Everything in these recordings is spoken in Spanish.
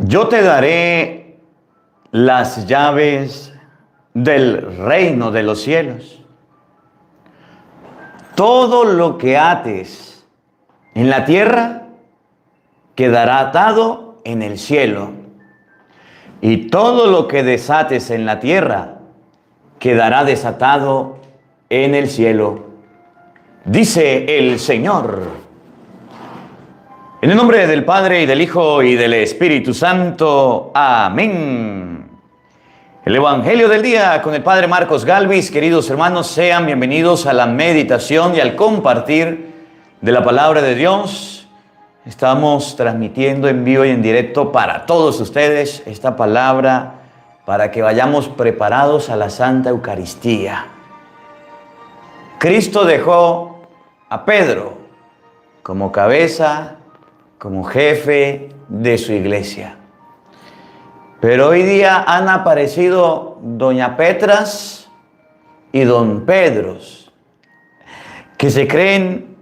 Yo te daré las llaves del reino de los cielos. Todo lo que ates en la tierra quedará atado en el cielo, y todo lo que desates en la tierra quedará desatado en el cielo, dice el Señor. En el nombre del Padre, y del Hijo, y del Espíritu Santo. Amén. El Evangelio del día con el Padre Marcos Galvis. Queridos hermanos, sean bienvenidos a la meditación y al compartir de la palabra de Dios. Estamos transmitiendo en vivo y en directo para todos ustedes esta palabra para que vayamos preparados a la Santa Eucaristía. Cristo dejó a Pedro como cabeza, como jefe de su iglesia. Pero hoy día han aparecido doña Petras y don Pedros, que se creen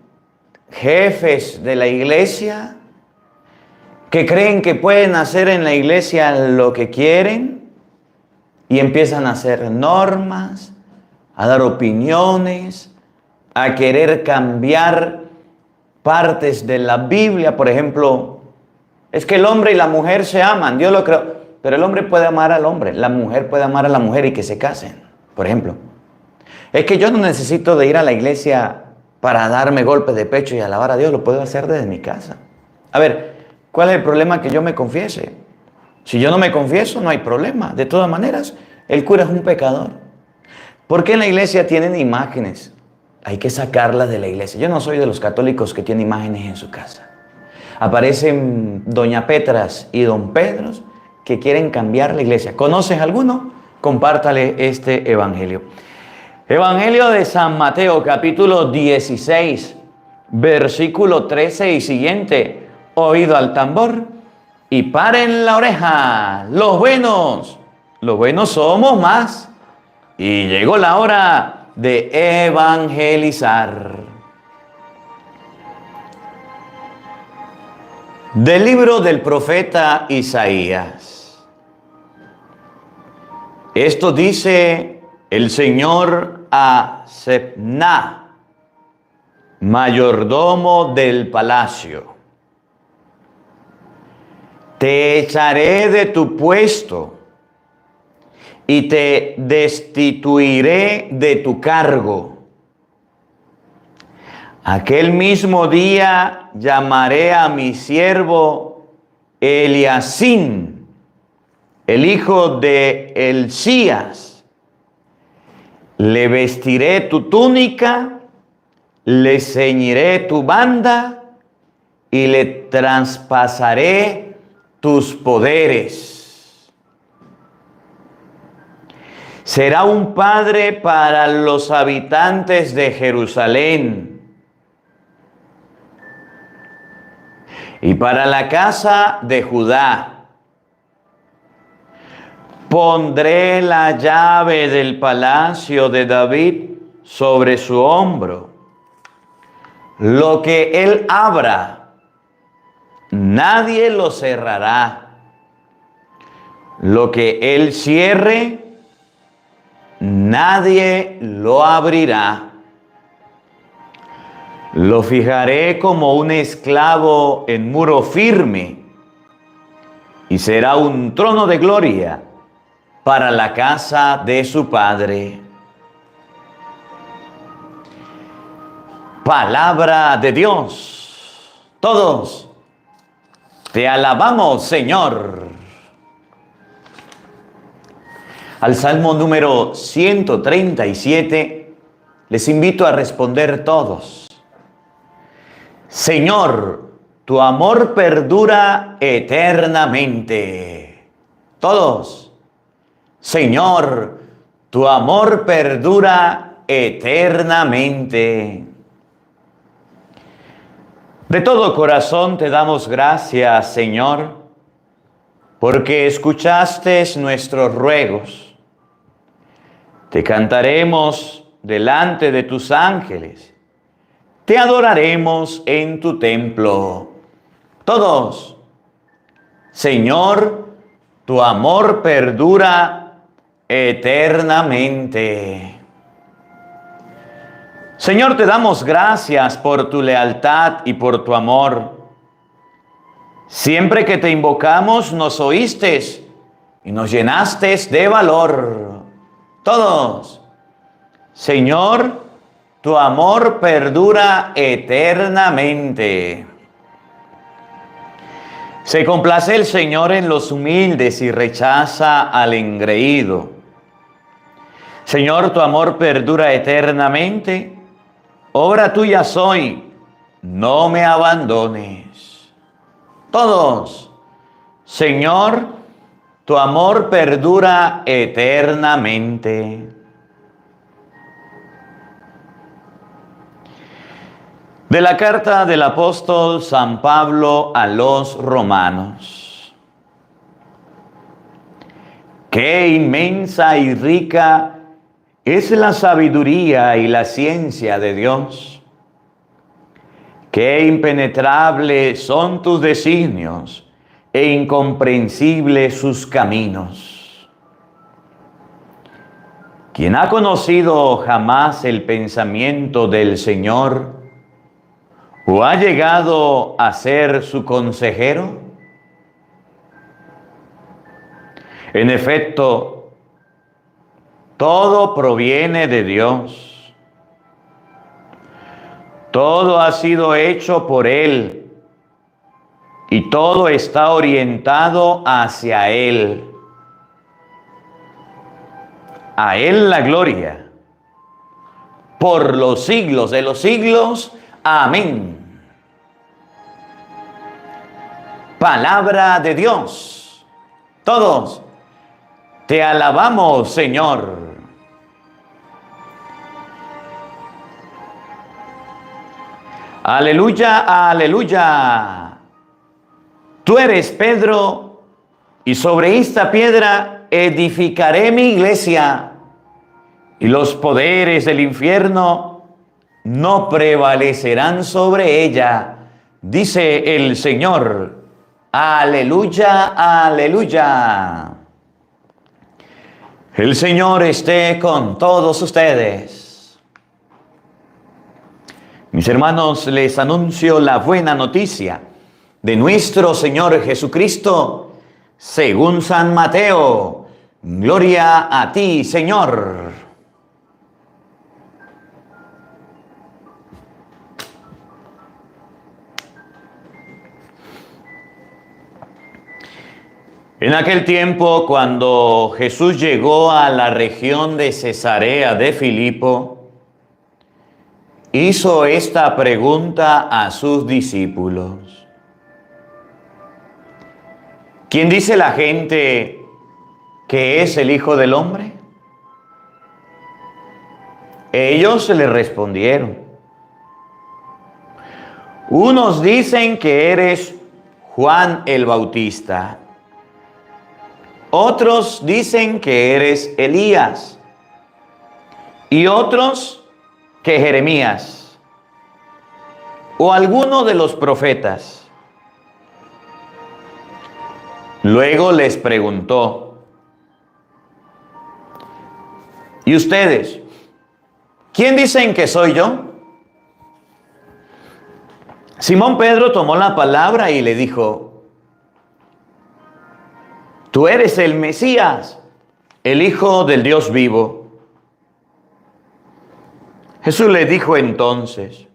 jefes de la iglesia, que creen que pueden hacer en la iglesia lo que quieren y empiezan a hacer normas, a dar opiniones, a querer cambiar partes de la Biblia. Por ejemplo, es que el hombre y la mujer se aman, Dios lo creó, pero el hombre puede amar al hombre, la mujer puede amar a la mujer y que se casen. Por ejemplo, es que yo no necesito de ir a la iglesia para darme golpes de pecho y alabar a Dios, lo puedo hacer desde mi casa. A ver, ¿cuál es el problema que yo me confiese? Si yo no me confieso, no hay problema. De todas maneras, el cura es un pecador. ¿Por qué en la iglesia tienen imágenes? Hay que sacarlas de la iglesia. Yo no soy de los católicos que tienen imágenes en su casa. Aparecen doña Petras y don Pedros que quieren cambiar la iglesia. ¿Conoces alguno? Compártale este evangelio. Evangelio de San Mateo, capítulo 16, versículo 13 y siguiente. Oído al tambor y paren la oreja. Los buenos somos más. Y llegó la hora de evangelizar. Del libro del profeta Isaías. Esto dice el Señor a Sebna, mayordomo del palacio: te echaré de tu puesto y te destituiré de tu cargo. Aquel mismo día llamaré a mi siervo Eliacim, el hijo de Hilcías. Le vestiré tu túnica, le ceñiré tu banda y le traspasaré tus poderes. Será un padre para los habitantes de Jerusalén y para la casa de Judá. Pondré la llave del palacio de David sobre su hombro. Lo que él abra, nadie lo cerrará. Lo que él cierre, nadie lo abrirá. Lo fijaré como un esclavo en muro firme, y será un trono de gloria para la casa de su padre. Palabra de Dios. Todos te alabamos, Señor. Al Salmo número 137, les invito a responder todos. Señor, tu amor perdura eternamente. Todos. Señor, tu amor perdura eternamente. De todo corazón te damos gracias, Señor, porque escuchaste nuestros ruegos. Te cantaremos delante de tus ángeles. Te adoraremos en tu templo. Todos. Señor, tu amor perdura eternamente. Señor, te damos gracias por tu lealtad y por tu amor. Siempre que te invocamos, nos oíste y nos llenaste de valor. Todos. Señor, tu amor perdura eternamente. Se complace el Señor en los humildes y rechaza al engreído. Señor, tu amor perdura eternamente. Obra tuya soy, no me abandones. Todos. Señor, tu amor perdura eternamente. De la carta del apóstol San Pablo a los romanos. Qué inmensa y rica es la sabiduría y la ciencia de Dios. Qué impenetrables son tus designios e incomprensibles sus caminos. ¿Quién ha conocido jamás el pensamiento del Señor o ha llegado a ser su consejero? En efecto, todo proviene de Dios. Todo ha sido hecho por Él y todo está orientado hacia Él. A Él la gloria por los siglos de los siglos. Amén. Palabra de Dios. Todos te alabamos, Señor. Aleluya, aleluya. Tú eres Pedro, y sobre esta piedra edificaré mi iglesia, y los poderes del infierno no prevalecerán sobre ella, dice el Señor. Aleluya, aleluya. El Señor esté con todos ustedes. Mis hermanos, les anuncio la buena noticia de nuestro Señor Jesucristo según San Mateo. Gloria a ti, Señor. En aquel tiempo, cuando Jesús llegó a la región de Cesarea de Filipo, hizo esta pregunta a sus discípulos. ¿Quién dice la gente que es el Hijo del Hombre? Ellos le respondieron. Unos dicen que eres Juan el Bautista. Otros dicen que eres Elías. Y otros que Jeremías o alguno de los profetas. Luego les preguntó: ¿y ustedes? ¿Quién dicen que soy yo? Simón Pedro tomó la palabra y le dijo: tú eres el Mesías, el Hijo del Dios vivo. Jesús le dijo entonces: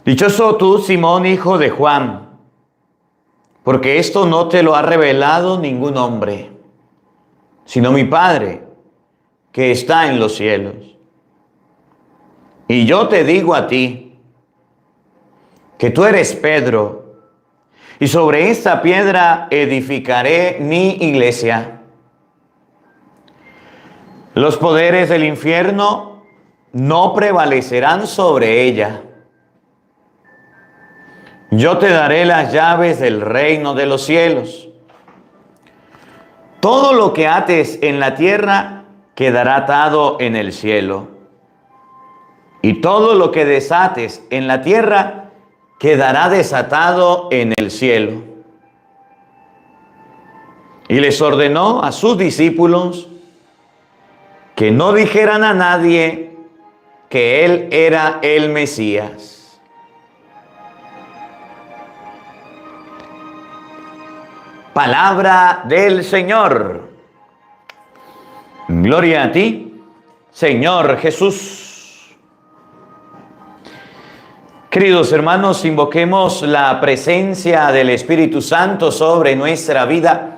dichoso tú, Simón, hijo de Juan, porque esto no te lo ha revelado ningún hombre, sino mi Padre, que está en los cielos. Y yo te digo a ti, que tú eres Pedro, y sobre esta piedra edificaré mi iglesia. Los poderes del infierno no prevalecerán sobre ella. Yo te daré las llaves del reino de los cielos. Todo lo que ates en la tierra quedará atado en el cielo. Y todo lo que desates en la tierra quedará desatado en el cielo. Y les ordenó a sus discípulos que no dijeran a nadie que él era el Mesías. Palabra del Señor. Gloria a ti, Señor Jesús. Queridos hermanos, invoquemos la presencia del Espíritu Santo sobre nuestra vida.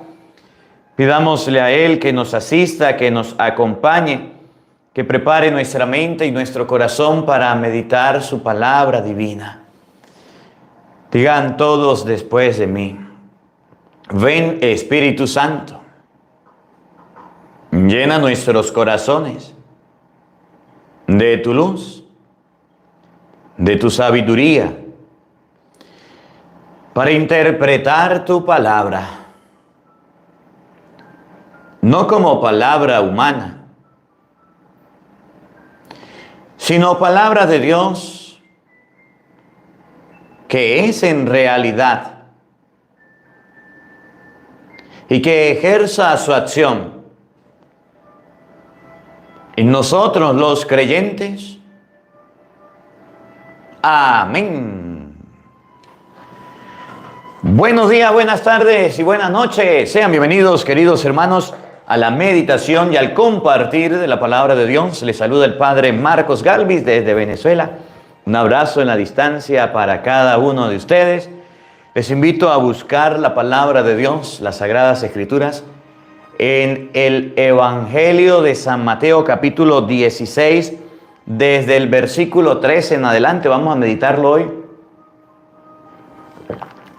Pidámosle a Él que nos asista, que nos acompañe, que prepare nuestra mente y nuestro corazón para meditar su palabra divina. Digan todos después de mí: ven, Espíritu Santo, llena nuestros corazones de tu luz, de tu sabiduría, para interpretar tu palabra, no como palabra humana, sino palabra de Dios, que es en realidad, y que ejerza su acción en nosotros los creyentes. Amén. Buenos días, buenas tardes y buenas noches. Sean bienvenidos, queridos hermanos, a la meditación y al compartir de la palabra de Dios. Les saluda el Padre Marcos Galvis desde Venezuela. Un abrazo en la distancia para cada uno de ustedes. Les invito a buscar la palabra de Dios, las Sagradas Escrituras, en el Evangelio de San Mateo, capítulo 16, desde el versículo 13 en adelante. Vamos a meditarlo hoy,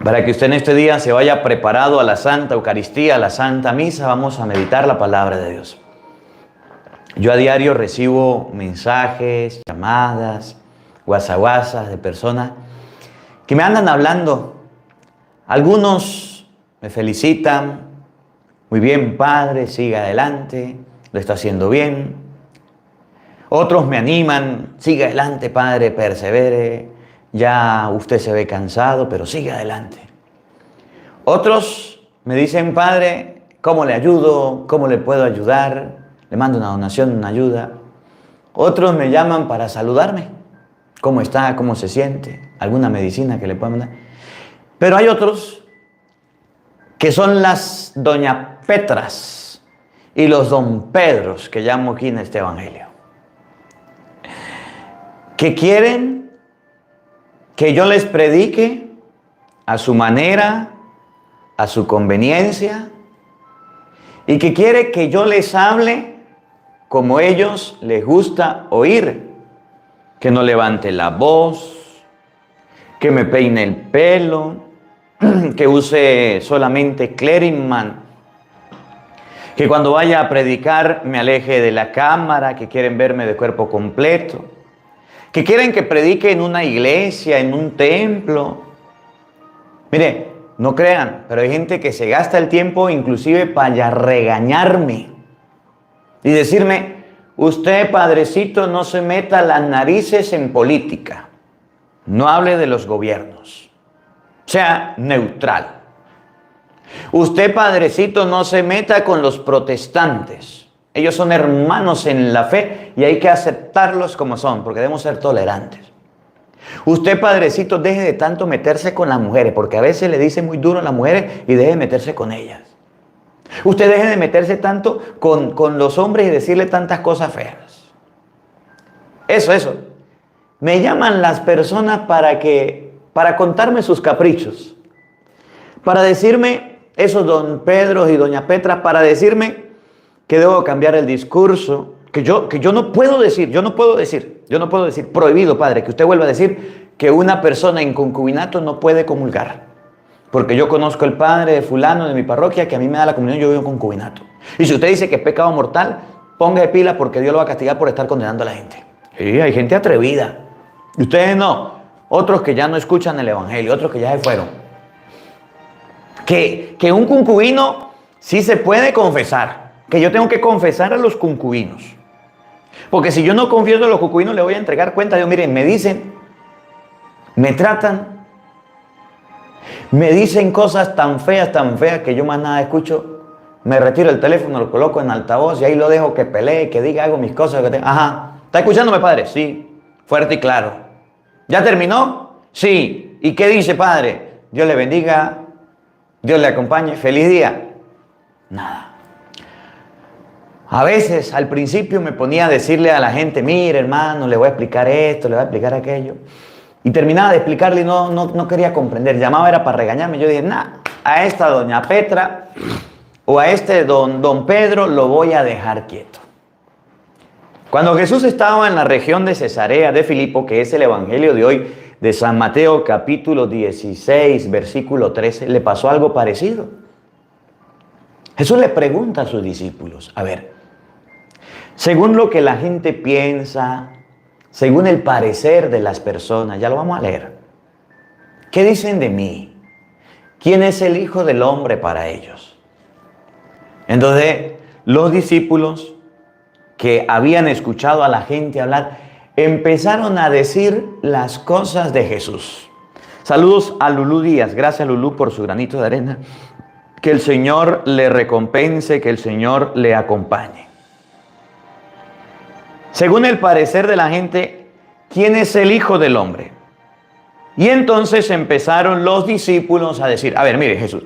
para que usted en este día se vaya preparado a la Santa Eucaristía, a la Santa Misa. Vamos a meditar la palabra de Dios. Yo a diario recibo mensajes, llamadas, guasaguasas de personas que me andan hablando. Algunos me felicitan: muy bien, padre, siga adelante, lo está haciendo bien. Otros me animan: siga adelante, padre, persevere, ya usted se ve cansado, pero siga adelante. Otros me dicen: padre, ¿cómo le ayudo? ¿Cómo le puedo ayudar? Le mando una donación, una ayuda. Otros me llaman para saludarme: ¿cómo está? ¿Cómo se siente? ¿Alguna medicina que le pueda mandar? Pero hay otros que son las doña Petras y los don Pedros, que llamo aquí en este evangelio, que quieren que yo les predique a su manera, a su conveniencia, y que quiere que yo les hable como ellos les gusta oír, que no levante la voz, que me peine el pelo, que use solamente Cleringman, que cuando vaya a predicar me aleje de la cámara, que quieren verme de cuerpo completo, que quieren que predique en una iglesia, en un templo. Mire, no crean, pero hay gente que se gasta el tiempo inclusive para regañarme y decirme: usted, padrecito, no se meta las narices en política, no hable de los gobiernos, sea neutral. Usted, padrecito, no se meta con los protestantes, ellos son hermanos en la fe y hay que aceptarlos como son, porque debemos ser tolerantes. Usted, padrecito, deje de tanto meterse con las mujeres, porque a veces le dicen muy duro a las mujeres, y deje de meterse con ellas. Usted deje de meterse tanto con los hombres y decirle tantas cosas feas. Eso. Me llaman las personas para contarme sus caprichos, para decirme, esos don Pedro y doña Petra, para decirme que debo cambiar el discurso, que yo no puedo decir, prohibido, padre, que usted vuelva a decir que una persona en concubinato no puede comulgar, porque yo conozco el padre de fulano de mi parroquia que a mí me da la comunión, yo vivo en concubinato. Y si usted dice que es pecado mortal, ponga de pila, porque Dios lo va a castigar por estar condenando a la gente. Sí, hay gente atrevida. Y ustedes no. Otros que ya no escuchan el evangelio, otros que ya se fueron. Que un concubino sí se puede confesar, que yo tengo que confesar a los concubinos. Porque si yo no confieso a los concubinos, le voy a entregar cuenta. Yo, miren, me dicen, me tratan, Me dicen cosas tan feas que yo más nada escucho. Me retiro el teléfono, lo coloco en altavoz y ahí lo dejo que pelee, que diga, hago mis cosas. Ajá. ¿Está escuchándome, padre? Sí. Fuerte y claro. ¿Ya terminó? Sí. ¿Y qué dice, padre? Dios le bendiga, Dios le acompañe, feliz día. Nada. A veces, al principio me ponía a decirle a la gente, mire hermano, le voy a explicar esto, le voy a explicar aquello. Y terminaba de explicarle y no quería comprender. Llamaba era para regañarme. Yo dije, nada, a esta doña Petra o a este don Pedro lo voy a dejar quieto. Cuando Jesús estaba en la región de Cesarea de Filipo, que es el evangelio de hoy, de San Mateo capítulo 16, versículo 13, le pasó algo parecido. Jesús le pregunta a sus discípulos, a ver, según lo que la gente piensa, según el parecer de las personas, ya lo vamos a leer, ¿qué dicen de mí? ¿Quién es el Hijo del Hombre para ellos? Entonces, los discípulos que habían escuchado a la gente hablar, empezaron a decir las cosas de Jesús. Saludos a Lulú Díaz. Gracias, Lulú, por su granito de arena. Que el Señor le recompense, que el Señor le acompañe. Según el parecer de la gente, ¿quién es el Hijo del Hombre? Y entonces empezaron los discípulos a decir, a ver, mire Jesús,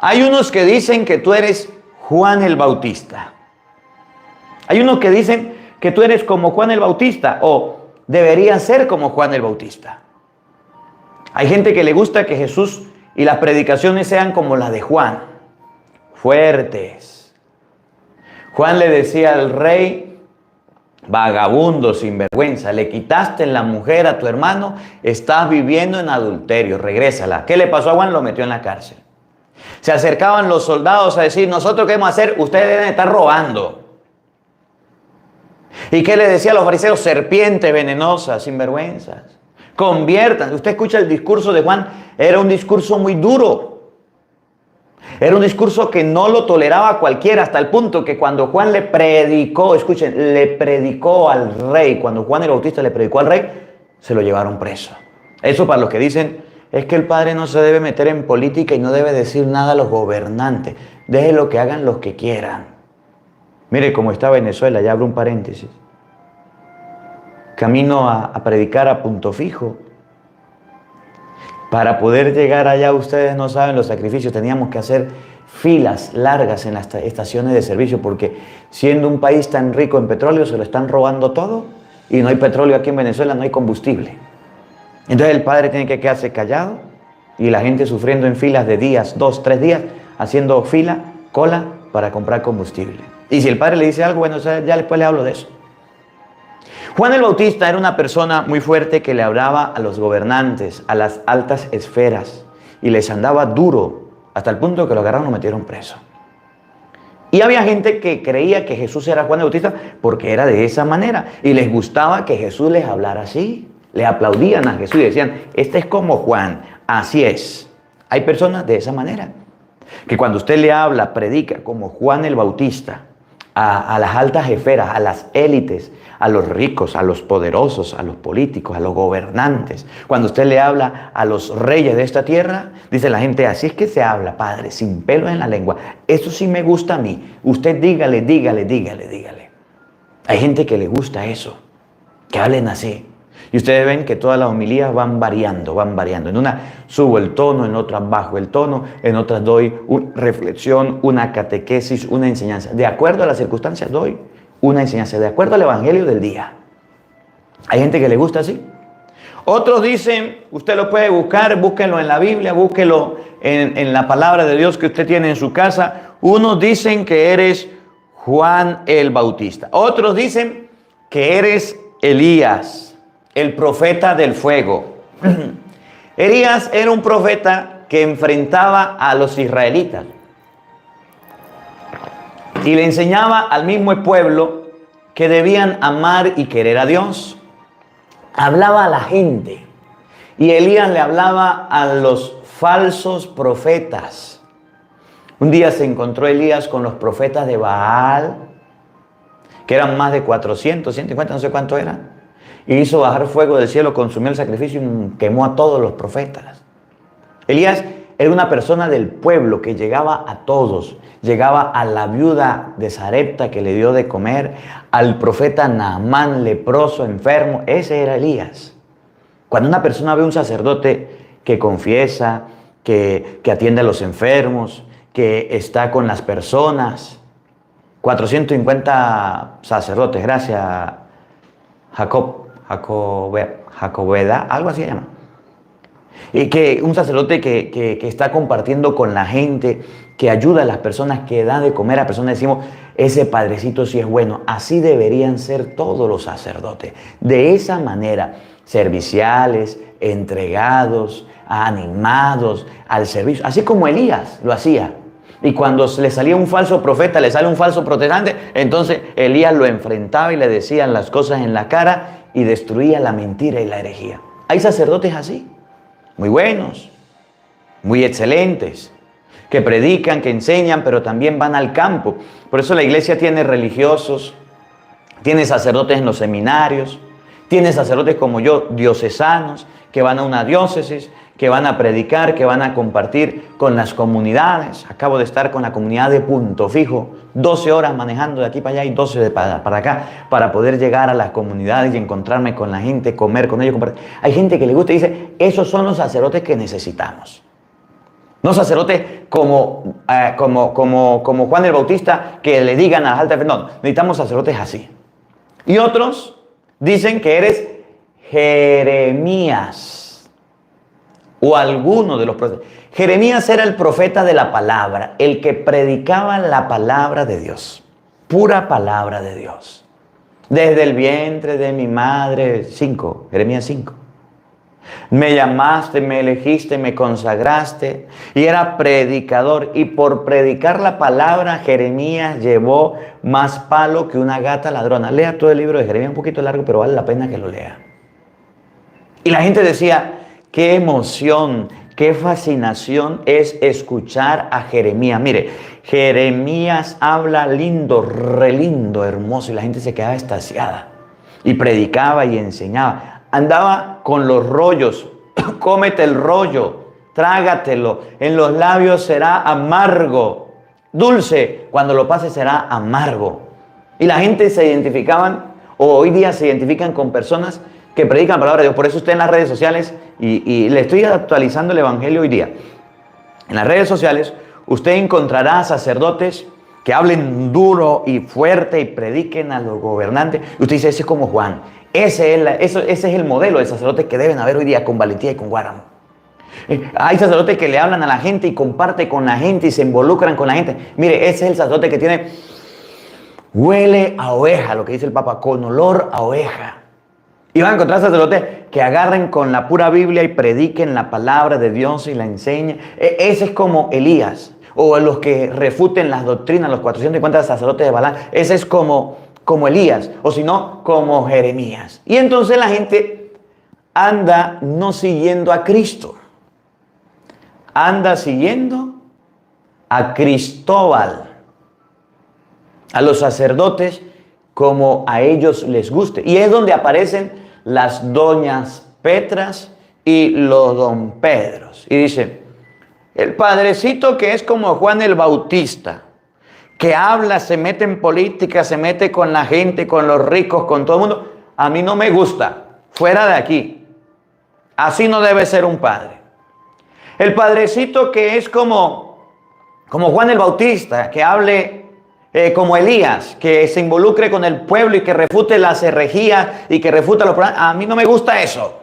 hay unos que dicen que tú eres Juan el Bautista. Hay unos que dicen que tú eres como Juan el Bautista o deberías ser como Juan el Bautista. Hay gente que le gusta que Jesús y las predicaciones sean como las de Juan, fuertes. Juan le decía al rey, vagabundo, sinvergüenza, le quitaste la mujer a tu hermano, estás viviendo en adulterio, regrésala. ¿Qué le pasó a Juan? Lo metió en la cárcel. Se acercaban los soldados a decir, nosotros qué vamos a hacer, ustedes deben estar robando. ¿Y qué le decía a los fariseos? Serpientes venenosas, sinvergüenzas. Conviertan. Usted escucha el discurso de Juan, era un discurso muy duro. Era un discurso que no lo toleraba cualquiera, hasta el punto que cuando Juan le predicó, escuchen, le predicó al rey, cuando Juan el Bautista le predicó al rey, se lo llevaron preso. Eso para los que dicen, es que el padre no se debe meter en política y no debe decir nada a los gobernantes. Déjenlo que hagan los que quieran. Mire cómo está Venezuela, ya abro un paréntesis. Camino a predicar a Punto Fijo. Para poder llegar allá, ustedes no saben los sacrificios, teníamos que hacer filas largas en las estaciones de servicio, porque siendo un país tan rico en petróleo, se lo están robando todo, y no hay petróleo aquí en Venezuela, no hay combustible. Entonces el padre tiene que quedarse callado, y la gente sufriendo en filas de días, 2, 3 días, haciendo fila, cola, para comprar combustible. Y si el padre le dice algo, bueno, ya después le hablo de eso. Juan el Bautista era una persona muy fuerte que le hablaba a los gobernantes, a las altas esferas, y les andaba duro, hasta el punto que lo agarraron y lo metieron preso. Y había gente que creía que Jesús era Juan el Bautista porque era de esa manera, y les gustaba que Jesús les hablara así. Le aplaudían a Jesús y decían, este es como Juan, así es. Hay personas de esa manera, que cuando usted le habla, predica como Juan el Bautista, a las altas esferas, a las élites, a los ricos, a los poderosos, a los políticos, a los gobernantes. Cuando usted le habla a los reyes de esta tierra, dice la gente, así es que se habla, padre, sin pelo en la lengua. Eso sí me gusta a mí. Usted dígale, dígale, dígale, dígale. Hay gente que le gusta eso, que hablen así. Y ustedes ven que todas las homilías van variando, van variando. En una subo el tono, en otras bajo el tono, en otras doy una reflexión, una catequesis, una enseñanza. De acuerdo a las circunstancias doy una enseñanza, de acuerdo al evangelio del día. Hay gente que le gusta así. Otros dicen, usted lo puede buscar, búsquenlo en la Biblia, búsquelo en la palabra de Dios que usted tiene en su casa. Unos dicen que eres Juan el Bautista. Otros dicen que eres Elías, el profeta del fuego. Elías era un profeta que enfrentaba a los israelitas y le enseñaba al mismo pueblo que debían amar y querer a Dios. Hablaba a la gente y Elías le hablaba a los falsos profetas. Un día se encontró Elías con los profetas de Baal, que eran más de 400, 150, no sé cuántos eran. Y hizo bajar fuego del cielo, consumió el sacrificio y quemó a todos los profetas. Elías Era una persona del pueblo que llegaba a todos. Llegaba a la viuda de Sarepta que le dio de comer, al profeta Naamán, leproso, enfermo. Ese era Elías. Cuando una persona ve a un sacerdote que confiesa, que atiende a los enfermos, que está con las personas, 450 sacerdotes, gracias Jacobeda, algo así se llama. Y que un sacerdote que está compartiendo con la gente, que ayuda a las personas, que da de comer a personas, decimos, ese padrecito sí es bueno. Así deberían ser todos los sacerdotes. De esa manera, serviciales, entregados, animados al servicio. Así como Elías lo hacía. Y cuando le salía un falso profeta, le sale un falso protestante, entonces Elías lo enfrentaba y le decían las cosas en la cara y destruía la mentira y la herejía. Hay sacerdotes así, muy buenos, muy excelentes, que predican, que enseñan, pero también van al campo. Por eso la iglesia tiene religiosos, tiene sacerdotes en los seminarios, tiene sacerdotes como yo, diocesanos, que van a una diócesis, que van a predicar, que van a compartir con las comunidades. Acabo de estar con la comunidad de Punto Fijo, 12 horas manejando de aquí para allá y 12 para acá, para poder llegar a las comunidades y encontrarme con la gente, comer con ellos, compartir. Hay gente que le gusta y dice, esos son los sacerdotes que necesitamos. No sacerdotes como Juan el Bautista, que le digan a las altas, no, necesitamos sacerdotes así. Y otros dicen que eres Jeremías o alguno de los profetas. Jeremías era el profeta de la palabra, el que predicaba la palabra de Dios, pura palabra de Dios. Desde el vientre de mi madre, Jeremías 5. Me llamaste, me elegiste, me consagraste, y era predicador, y por predicar la palabra Jeremías llevó más palo que una gata ladrona. Lea todo el libro de Jeremías, un poquito largo, pero vale la pena que lo lea. Y la gente decía, qué emoción, qué fascinación es escuchar a Jeremías. Mire, Jeremías habla lindo, re lindo, hermoso, y la gente se quedaba extasiada. Y predicaba y enseñaba. Andaba con los rollos, cómete el rollo, trágatelo, en los labios será amargo, dulce, cuando lo pases será amargo. Y la gente se identificaban, o hoy día se identifican con personas que predican la palabra de Dios. Por eso usted en las redes sociales, y le estoy actualizando el evangelio hoy día, en las redes sociales usted encontrará sacerdotes que hablen duro y fuerte y prediquen a los gobernantes. Y usted dice, ese es como Juan. Ese es el modelo de sacerdotes que deben haber hoy día con valentía y con guáramo. Hay sacerdotes que le hablan a la gente y comparten con la gente y se involucran con la gente. Mire, ese es el sacerdote que huele a oveja, lo que dice el Papa, con olor a oveja. Y van a encontrar sacerdotes que agarren con la pura Biblia y prediquen la palabra de Dios y la enseñen. Ese es como Elías, o los que refuten las doctrinas, los 450 sacerdotes de Balaam. Ese es como Elías, o si no, como Jeremías. Y entonces la gente anda no siguiendo a Cristo, anda siguiendo a Cristóbal, a los sacerdotes como a ellos les guste. Y es donde aparecen las doñas Petras y los don Pedros. Y dice, el padrecito que es como Juan el Bautista, que habla, se mete en política, se mete con la gente, con los ricos, con todo el mundo, a mí no me gusta, fuera de aquí. Así no debe ser un padre. El padrecito que es como Juan el Bautista, que hable como Elías, que se involucre con el pueblo y que refute las herejías y que refuta los problemas, a mí no me gusta eso.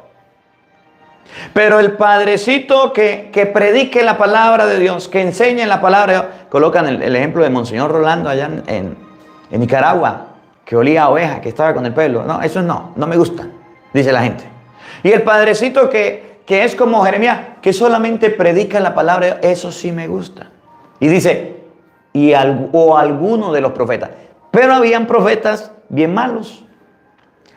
Pero el padrecito que predique la palabra de Dios, que enseñe la palabra de Dios. Colocan el ejemplo de Monseñor Rolando allá en Nicaragua, que olía a oveja, que estaba con el pueblo. No, eso no me gusta, dice la gente. Y el padrecito que es como Jeremías, que solamente predica la palabra de Dios, eso sí me gusta. Y dice, o alguno de los profetas. Pero habían profetas bien malos.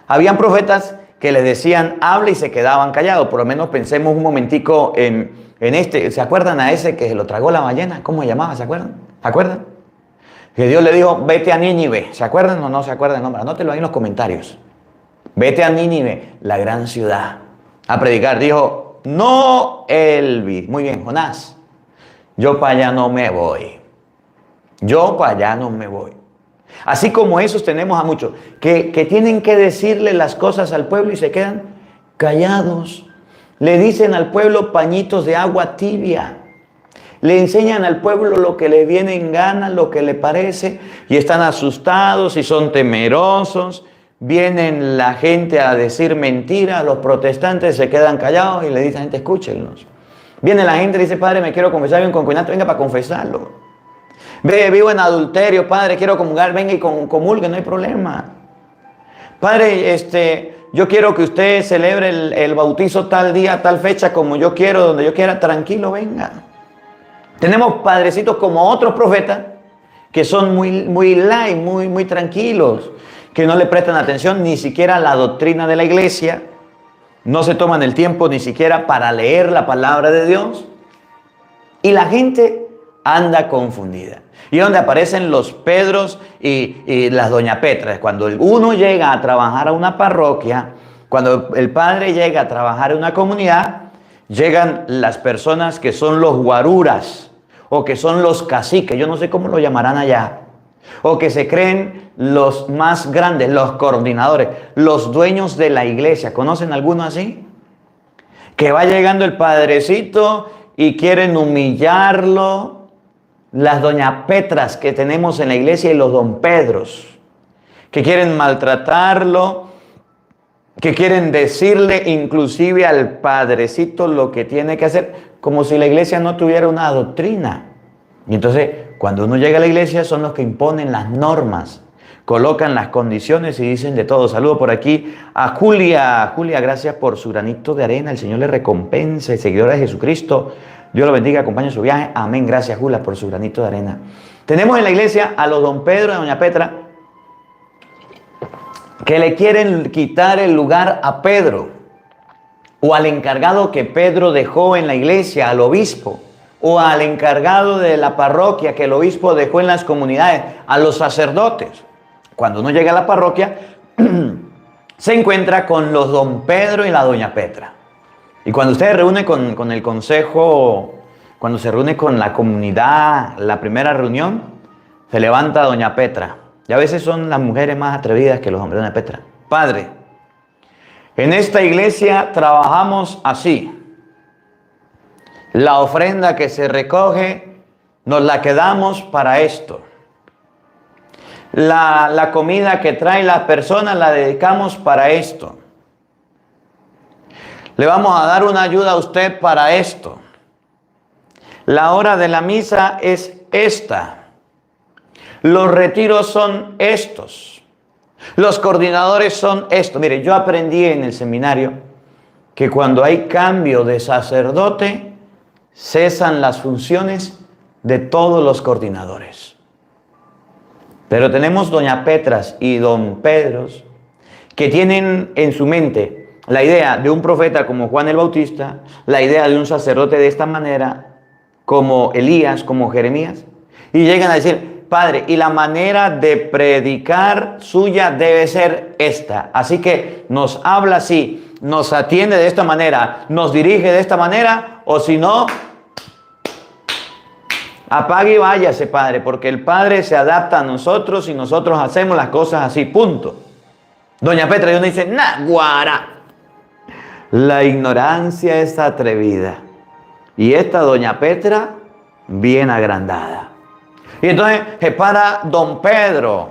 Habían profetas que les decían, habla y se quedaban callados. Por lo menos pensemos un momentico en este. ¿Se acuerdan a ese que se lo tragó la ballena? ¿Cómo se llamaba? ¿Se acuerdan? ¿Se acuerdan? Que Dios le dijo, vete a Nínive. ¿Se acuerdan o no se acuerdan? No, anótelo ahí en los comentarios. Vete a Nínive, la gran ciudad, a predicar. Dijo, no Elvis. Muy bien, Jonás. yo para allá no me voy. Yo para allá no me voy. Así como esos tenemos a muchos que tienen que decirle las cosas al pueblo y se quedan callados. Le dicen al pueblo pañitos de agua tibia. Le enseñan al pueblo lo que le viene en gana, lo que le parece, y están asustados y son temerosos. Vienen la gente a decir mentiras, los protestantes se quedan callados y le dicen a la gente, escúchenlos. Viene la gente y dice, padre, me quiero confesar, un concubinato, venga para confesarlo. Vivo en adulterio, padre, quiero comulgar, venga y comulgue, no hay problema. Padre, yo quiero que usted celebre el bautizo tal día, tal fecha, como yo quiero, donde yo quiera, tranquilo, venga. Tenemos padrecitos como otros profetas que son muy light, muy tranquilos, que no le prestan atención ni siquiera a la doctrina de la iglesia, no se toman el tiempo ni siquiera para leer la palabra de Dios, y la gente anda confundida. Y donde aparecen los Pedros y las Doña Petras. Cuando uno llega a trabajar a una parroquia, cuando el padre llega a trabajar en una comunidad, llegan las personas que son los guaruras o que son los caciques, yo no sé cómo lo llamarán allá, o que se creen los más grandes, los coordinadores, los dueños de la iglesia. ¿Conocen alguno así? Que va llegando el padrecito y quieren humillarlo. Las Doña Petras que tenemos en la iglesia y los Don Pedros, que quieren maltratarlo, que quieren decirle inclusive al padrecito lo que tiene que hacer, como si la iglesia no tuviera una doctrina. Y entonces, cuando uno llega a la iglesia, son los que imponen las normas, colocan las condiciones y dicen de todo. Saludo por aquí a Julia. Julia, gracias por su granito de arena. El Señor le recompense, seguidora de Jesucristo. Dios lo bendiga, acompañe su viaje. Amén. Gracias, Julia, por su granito de arena. Tenemos en la iglesia a los Don Pedro y a Doña Petra que le quieren quitar el lugar a Pedro o al encargado que Pedro dejó en la iglesia, al obispo, o al encargado de la parroquia que el obispo dejó en las comunidades, a los sacerdotes. Cuando uno llega a la parroquia, se encuentra con los Don Pedro y la Doña Petra. Y cuando usted se reúne con el consejo, cuando se reúne con la comunidad, la primera reunión, se levanta Doña Petra. Y a veces son las mujeres más atrevidas que los hombres. Doña Petra, padre, en esta iglesia trabajamos así. La ofrenda que se recoge, nos la quedamos para esto. La comida que trae la persona la dedicamos para esto. Le vamos a dar una ayuda a usted para esto. La hora de la misa es esta. Los retiros son estos. Los coordinadores son estos. Mire, yo aprendí en el seminario que cuando hay cambio de sacerdote, cesan las funciones de todos los coordinadores. Pero tenemos Doña Petras y Don Pedros que tienen en su mente la idea de un profeta como Juan el Bautista, la idea de un sacerdote de esta manera, como Elías, como Jeremías, y llegan a decir, padre, y la manera de predicar suya debe ser esta. Así que nos habla así, nos atiende de esta manera, nos dirige de esta manera, o si no, apague y váyase, padre, porque el padre se adapta a nosotros y nosotros hacemos las cosas así, punto. Doña Petra y uno dice, nah, guara. La ignorancia es atrevida. Y esta Doña Petra, bien agrandada. Y entonces se para Don Pedro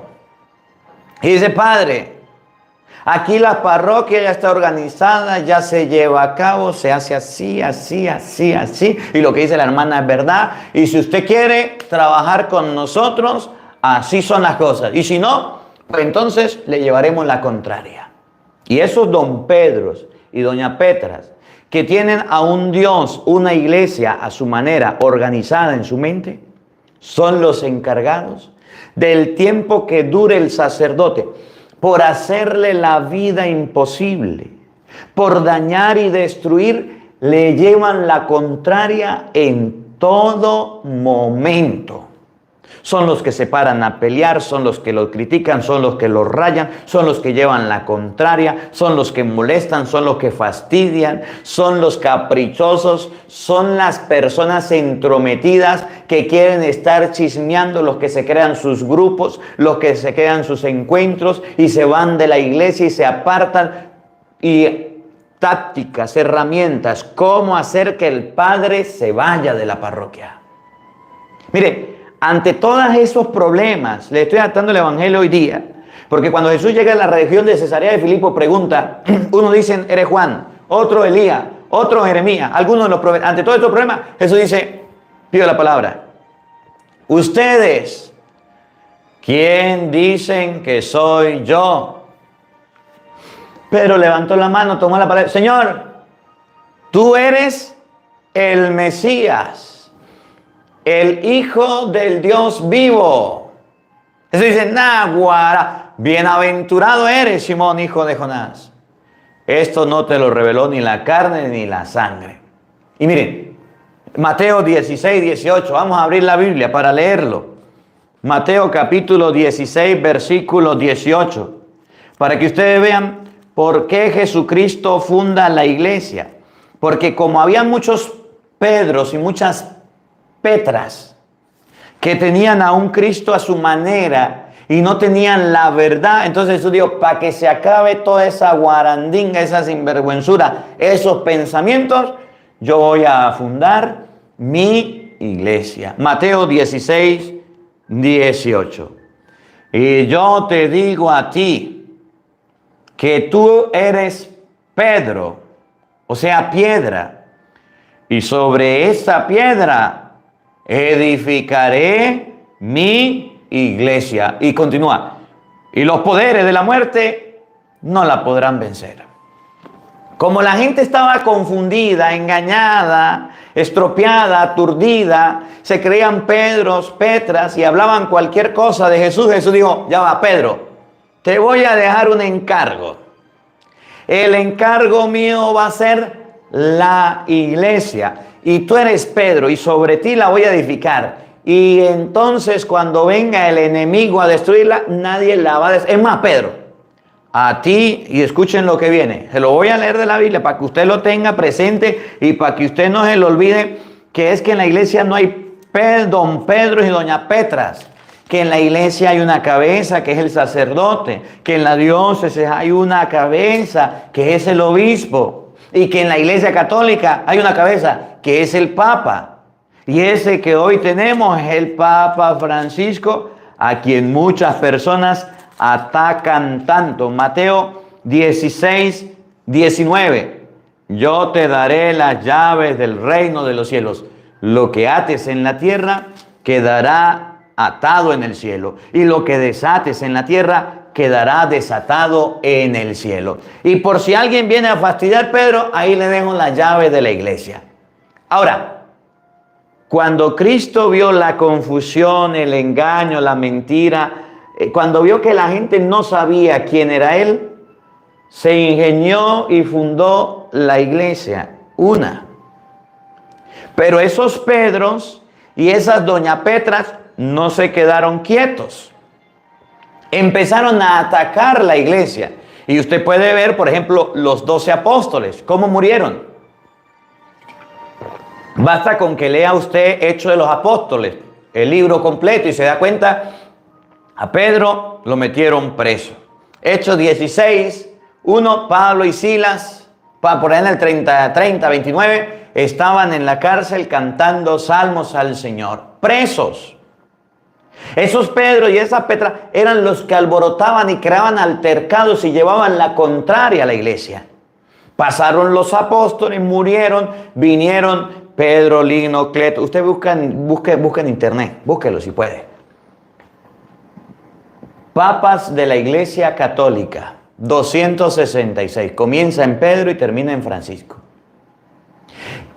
y dice, padre, aquí la parroquia ya está organizada, ya se lleva a cabo, se hace así, así, así, así. Y lo que dice la hermana es verdad. Y si usted quiere trabajar con nosotros, así son las cosas. Y si no, pues entonces le llevaremos la contraria. Y esos Don Pedros y Doña Petras, que tienen a un Dios, una iglesia a su manera, organizada en su mente, son los encargados del tiempo que dure el sacerdote, por hacerle la vida imposible, por dañar y destruir, le llevan la contraria en todo momento. Son los que se paran a pelear, son los que lo critican, son los que lo rayan, son los que llevan la contraria, son los que molestan, son los que fastidian, son los caprichosos, son las personas entrometidas que quieren estar chismeando, los que se crean sus grupos, los que se crean sus encuentros y se van de la iglesia y se apartan. Y tácticas, herramientas, cómo hacer que el padre se vaya de la parroquia. Mire, ante todos esos problemas, le estoy adaptando el evangelio hoy día, porque cuando Jesús llega a la región de Cesarea de Filipo, pregunta, uno dice, eres Juan, otro Elías, otro Jeremías, algunos de los profetas. Ante todos estos problemas, Jesús dice, pido la palabra, ustedes, ¿quién dicen que soy yo? Pedro levantó la mano, tomó la palabra, Señor, tú eres el Mesías, el Hijo del Dios vivo. Eso dice, náguara, bienaventurado eres, Simón, hijo de Jonás. Esto no te lo reveló ni la carne ni la sangre. Y miren, Mateo 16, 18, vamos a abrir la Biblia para leerlo. Mateo capítulo 16, versículo 18, para que ustedes vean por qué Jesucristo funda la iglesia. Porque como había muchos Pedros y muchas Petras que tenían a un Cristo a su manera y no tenían la verdad, entonces Jesús dijo, para que se acabe toda esa guarandinga, esa sinvergüenzura, esos pensamientos, yo voy a fundar mi iglesia. Mateo 16, 18. Y yo te digo a ti que tú eres Pedro, o sea, piedra, y sobre esa piedra edificaré mi iglesia. Y continúa. Y los poderes de la muerte no la podrán vencer. Como la gente estaba confundida, engañada, estropeada, aturdida, se creían Pedros, Petras y hablaban cualquier cosa de Jesús. Jesús dijo, ya va, Pedro, te voy a dejar un encargo. El encargo mío va a ser la iglesia. Y tú eres Pedro y sobre ti la voy a edificar. Y entonces cuando venga el enemigo a destruirla, nadie la va a destruir. Es más, Pedro, a ti, y escuchen lo que viene. Se lo voy a leer de la Biblia para que usted lo tenga presente y para que usted no se lo olvide, que es que en la iglesia no hay don Pedro y doña Petras. Que en la iglesia hay una cabeza, que es el sacerdote. Que en la diócesis hay una cabeza, que es el obispo. Y que en la iglesia católica hay una cabeza, que es el Papa. Y ese que hoy tenemos es el Papa Francisco, a quien muchas personas atacan tanto. Mateo 16, 19. Yo te daré las llaves del reino de los cielos. Lo que ates en la tierra quedará atado en el cielo. Y lo que desates en la tierra quedará desatado en el cielo. Y por si alguien viene a fastidiar, Pedro, ahí le dejo la llave de la iglesia. Ahora, cuando Cristo vio la confusión, el engaño, la mentira, cuando vio que la gente no sabía quién era Él, se ingenió y fundó la iglesia, una. Pero esos Pedros y esas doña Petras no se quedaron quietos. Empezaron a atacar la iglesia. Y usted puede ver, por ejemplo, los 12 apóstoles, cómo murieron. Basta con que lea usted Hechos de los Apóstoles, el libro completo, y se da cuenta, a Pedro lo metieron preso. Hechos 16, 1, Pablo y Silas, por ahí en el 30, 29, estaban en la cárcel cantando salmos al Señor, presos. Esos Pedro y esa Petra eran los que alborotaban y creaban altercados y llevaban la contraria a la iglesia. Pasaron los apóstoles, murieron, vinieron Pedro, Lino, Cleto. Usted busca en internet, búsquelo si puede. Papas de la Iglesia Católica, 266. Comienza en Pedro y termina en Francisco.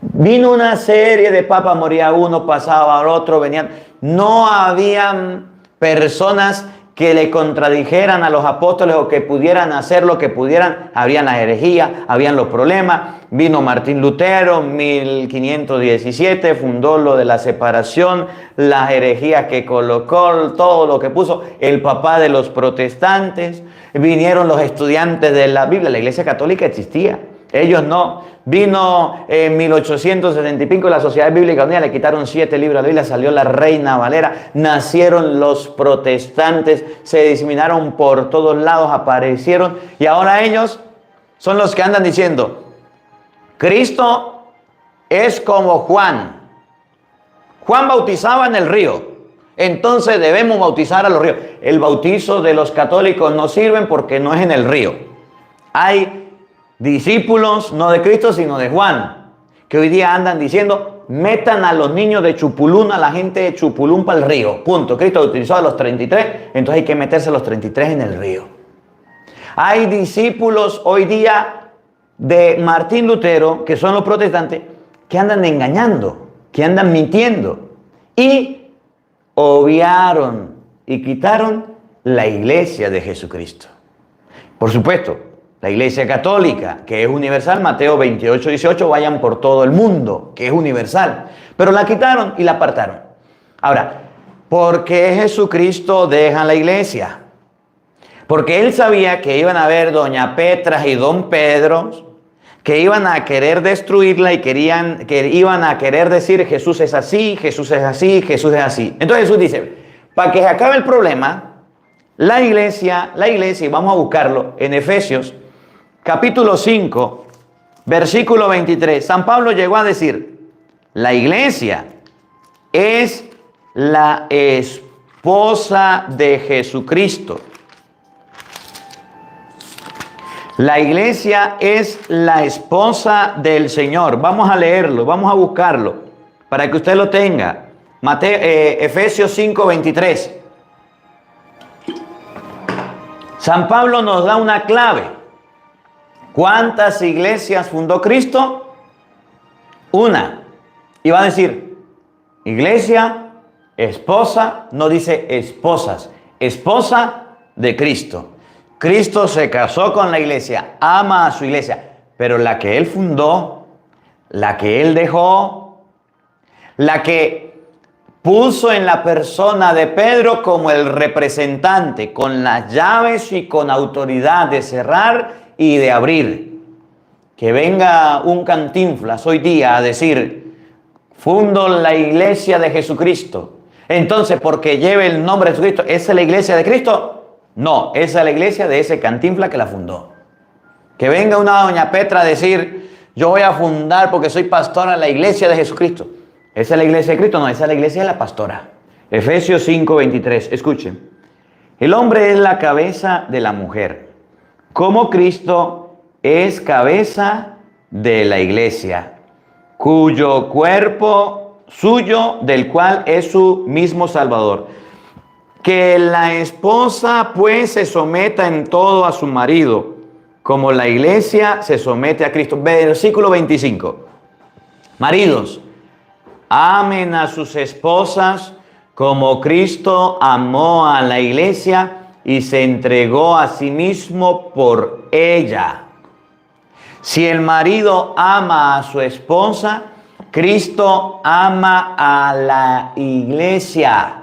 Vino una serie de papas, moría uno, pasaba al otro, venían. No habían personas que le contradijeran a los apóstoles o que pudieran hacer lo que pudieran. Habían las herejías, habían los problemas. Vino Martín Lutero, 1517, fundó lo de la separación, las herejías que colocó, todo lo que puso, el papá de los protestantes. Vinieron los estudiantes de la Biblia. La Iglesia Católica existía, ellos no. Vino en 1870 y pico la Sociedad Bíblica Unida, le quitaron 7 libros a la Biblia, salió la Reina Valera, nacieron los protestantes, se diseminaron por todos lados, aparecieron, y ahora ellos son los que andan diciendo: Cristo es como Juan. Juan bautizaba en el río, entonces debemos bautizar a los ríos. El bautizo de los católicos no sirve porque no es en el río. Hay discípulos no de Cristo sino de Juan, que hoy día andan diciendo: metan a los niños de Chupulún, a la gente de Chupulún para el río, punto. Cristo utilizó a los 33, entonces hay que meterse a los 33 en el río. Hay discípulos hoy día de Martín Lutero, que son los protestantes, que andan engañando, que andan mintiendo, y obviaron y quitaron la iglesia de Jesucristo. Por supuesto, la Iglesia Católica, que es universal, Mateo 28, 18, vayan por todo el mundo, que es universal. Pero la quitaron y la apartaron. Ahora, ¿por qué Jesucristo deja la iglesia? Porque él sabía que iban a haber doña Petras y don Pedros, que iban a querer destruirla y que iban a querer decir: Jesús es así, Jesús es así, Jesús es así. Entonces Jesús dice: para que se acabe el problema, la iglesia, y vamos a buscarlo en Efesios, capítulo 5, versículo 23. San Pablo llegó a decir: la iglesia es la esposa de Jesucristo. La iglesia es la esposa del Señor. Vamos a leerlo, vamos a buscarlo para que usted lo tenga. Efesios 5, 23. San Pablo nos da una clave. ¿Cuántas iglesias fundó Cristo? Una. Y va a decir: iglesia, esposa, no dice esposas, esposa de Cristo. Cristo se casó con la iglesia, ama a su iglesia, pero la que él fundó, la que él dejó, la que puso en la persona de Pedro como el representante, con las llaves y con autoridad de cerrar y de abrir. Que venga un Cantinflas hoy día a decir: fundo la iglesia de Jesucristo. Entonces, porque lleve el nombre de Jesucristo, ¿esa es la iglesia de Cristo? No, esa es la iglesia de ese Cantinflas que la fundó. Que venga una doña Petra a decir: yo voy a fundar porque soy pastora la iglesia de Jesucristo. ¿Esa es la iglesia de Cristo? No, esa es la iglesia de la pastora. Efesios 5, 23. Escuchen. El hombre es la cabeza de la mujer, como Cristo es cabeza de la iglesia, cuyo cuerpo suyo, del cual es su mismo Salvador. Que la esposa pues se someta en todo a su marido, como la iglesia se somete a Cristo. Versículo 25. Maridos, amen a sus esposas como Cristo amó a la iglesia y se entregó a sí mismo por ella. Si el marido ama a su esposa, Cristo ama a la iglesia.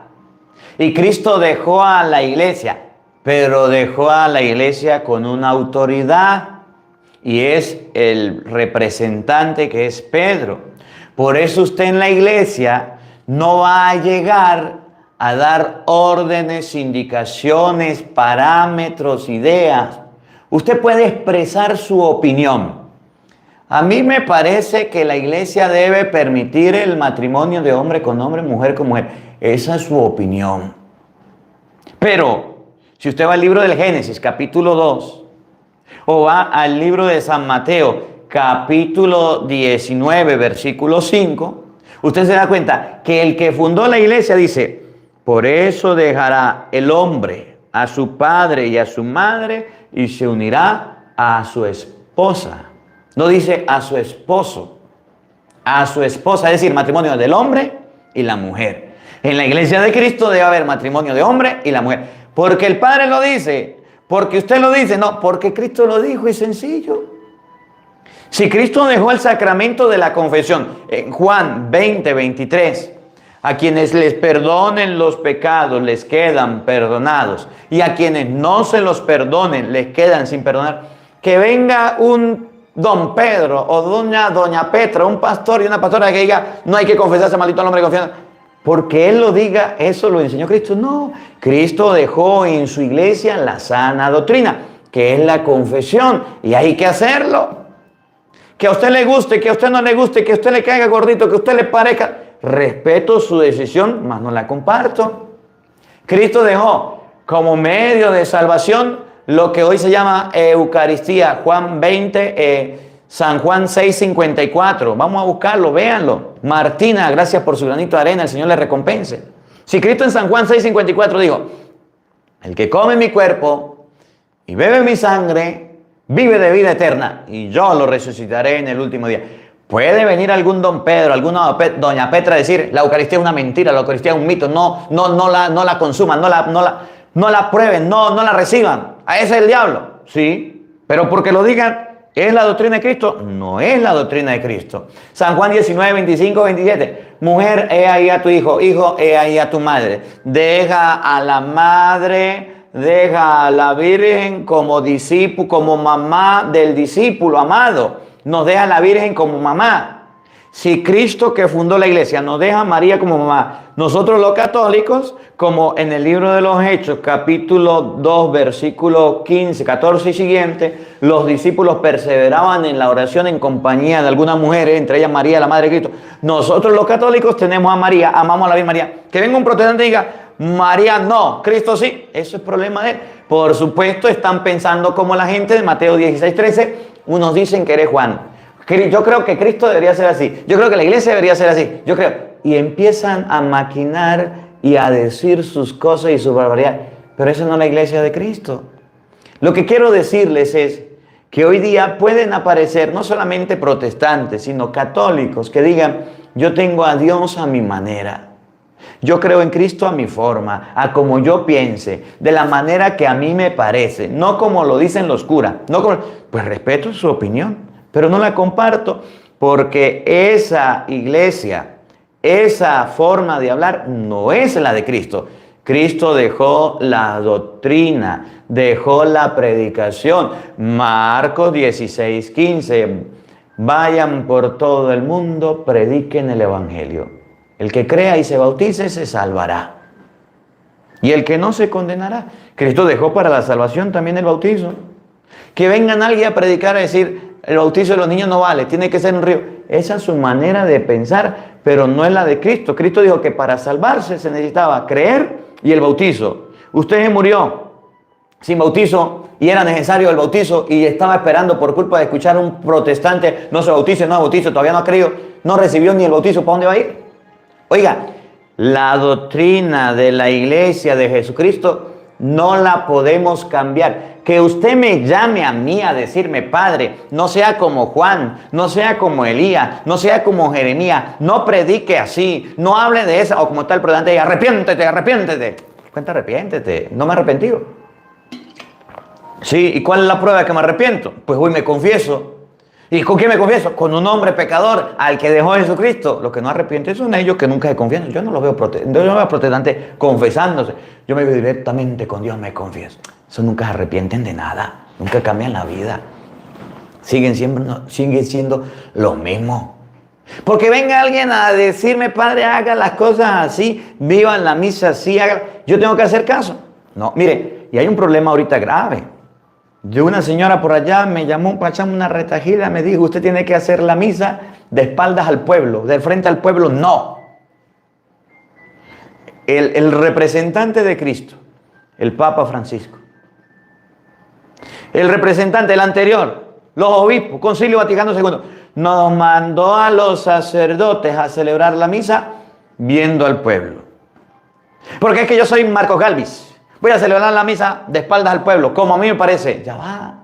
Y Cristo dejó a la iglesia, pero dejó a la iglesia con una autoridad, y es el representante que es Pedro. Por eso usted en la iglesia no va a llegar a dar órdenes, indicaciones, parámetros, ideas. Usted puede expresar su opinión. A mí me parece que la iglesia debe permitir el matrimonio de hombre con hombre, mujer con mujer. Esa es su opinión. Pero si usted va al libro del Génesis, capítulo 2, o va al libro de San Mateo, capítulo 19, versículo 5, usted se da cuenta que el que fundó la iglesia dice: por eso dejará el hombre a su padre y a su madre y se unirá a su esposa. No dice a su esposo, a su esposa, es decir, matrimonio del hombre y la mujer. En la iglesia de Cristo debe haber matrimonio de hombre y la mujer. porque el Padre lo dice, porque usted lo dice, no, porque Cristo lo dijo, es sencillo. Si Cristo dejó el sacramento de la confesión, en Juan 20, 23, a quienes les perdonen los pecados les quedan perdonados, y a quienes no se los perdonen les quedan sin perdonar, que venga un don Pedro o doña Petra, un pastor y una pastora que diga, no hay que confesarse, maldito al hombre confiando, porque él lo diga, eso lo enseñó Cristo. No, Cristo dejó en su iglesia la sana doctrina, que es la confesión, y hay que hacerlo. Que a usted le guste, que a usted no le guste, que a usted le caiga gordito, que a usted le parezca, respeto su decisión, mas no la comparto. Cristo dejó como medio de salvación lo que hoy se llama Eucaristía, Juan 20, San Juan 6, 54. Vamos a buscarlo, véanlo. Martina, gracias por su granito de arena, el Señor le recompense. Si Cristo en San Juan 6, 54 dijo, el que come mi cuerpo y bebe mi sangre, vive de vida eterna, y yo lo resucitaré en el último día. Puede venir algún don Pedro, alguna doña Petra a decir, la Eucaristía es una mentira, la Eucaristía es un mito, no la consuman, no la prueben, no la reciban. A ese es el diablo. Sí, pero porque lo digan, ¿es la doctrina de Cristo? No es la doctrina de Cristo. San Juan 19, 25, 27. Mujer, he ahí a tu hijo. Hijo, he ahí a tu madre. Deja a la madre, deja a la Virgen como discípulo, como mamá del discípulo amado. Nos deja a la Virgen como mamá. Si Cristo, que fundó la iglesia, nos deja a María como mamá, nosotros los católicos, como en el libro de los Hechos, capítulo 2, versículo 15, 14 y siguiente, los discípulos perseveraban en la oración en compañía de algunas mujeres, entre ellas María, la Madre de Cristo. Nosotros los católicos tenemos a María, amamos a la Virgen María. Que venga un protestante y diga, María no, Cristo sí, eso es problema de él. Por supuesto, están pensando como la gente de Mateo 16, 13, unos dicen que eres Juan. Yo creo que Cristo debería ser así. Yo creo que la iglesia debería ser así. Yo creo. Y empiezan a maquinar y a decir sus cosas y su barbaridad. Pero esa no es la iglesia de Cristo. Lo que quiero decirles es que hoy día pueden aparecer no solamente protestantes, sino católicos que digan, yo tengo a Dios a mi manera. Yo creo en Cristo a mi forma, a como yo piense, de la manera que a mí me parece, no como lo dicen los curas. Pues respeto su opinión, pero no la comparto porque esa iglesia, esa forma de hablar no es la de Cristo. Cristo dejó la doctrina, dejó la predicación. Marcos 16, 15. Vayan por todo el mundo, prediquen el evangelio. El que crea y se bautice se salvará. Y el que no se condenará. Cristo dejó para la salvación también el bautizo. Que vengan alguien a predicar a decir, el bautizo de los niños no vale, tiene que ser en un río. Esa es su manera de pensar, pero no es la de Cristo. Cristo dijo que para salvarse se necesitaba creer y el bautizo. Usted murió sin bautizo y era necesario el bautizo y estaba esperando por culpa de escuchar a un protestante, no se bautice, no se bautice, todavía no ha creído, no recibió ni el bautizo, ¿para dónde va a ir? Oiga, la doctrina de la iglesia de Jesucristo no la podemos cambiar. Que usted me llame a mí a decirme, Padre, no sea como Juan, no sea como Elías, no sea como Jeremías, no predique así, no hable de esa, o como está el protestante, diga, arrepiéntete, arrepiéntete. Cuenta, arrepiéntete, no me he arrepentido. Sí, ¿y cuál es la prueba de que me arrepiento? Pues hoy me confieso. ¿Y con quién me confieso? Con un hombre pecador al que dejó Jesucristo. Los que no arrepienten son ellos que nunca se confiesan. Yo no los veo protestantes confesándose. Yo me veo directamente con Dios, me confieso. Eso nunca se arrepienten de nada. Nunca cambian la vida. Siguen siendo los mismos. Porque venga alguien a decirme, Padre, haga las cosas así, viva la misa así, yo tengo que hacer caso. No, mire, y hay un problema ahorita grave. Yo, una señora por allá me llamó para echarme una retajila, me dijo, usted tiene que hacer la misa de espaldas al pueblo, de frente al pueblo, no. El representante de Cristo, el Papa Francisco, el representante, el anterior, los obispos, Concilio Vaticano II, nos mandó a los sacerdotes a celebrar la misa viendo al pueblo. Porque es que yo soy Marcos Galvis. Voy a celebrar la misa de espaldas al pueblo, como a mí me parece. Ya va.